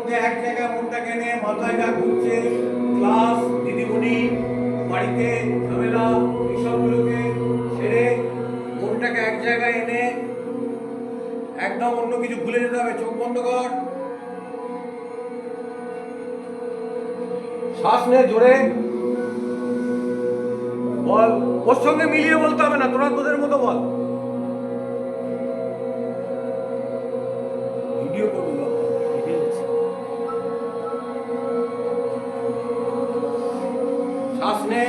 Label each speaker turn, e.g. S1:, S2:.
S1: মধ্যে এক জায়গায় মনটাকে নিয়ে মাথায় যা ঘুরছে, ক্লাস, দিদিমণি, বাড়িতে ঝামেলা, এইসবগুলোকে ছেড়ে মনটাকে এক জায়গায় এনে একদম অন্য কিছু ভুলে যেতে হবে। চোখ বন্ধ কর, শ্বাস নে জোরে বল। ওর সঙ্গে মিলিয়ে বলতে হবে না, তোরা তোদের মতো বল। ভিডিও করবো, শ্বাস নে।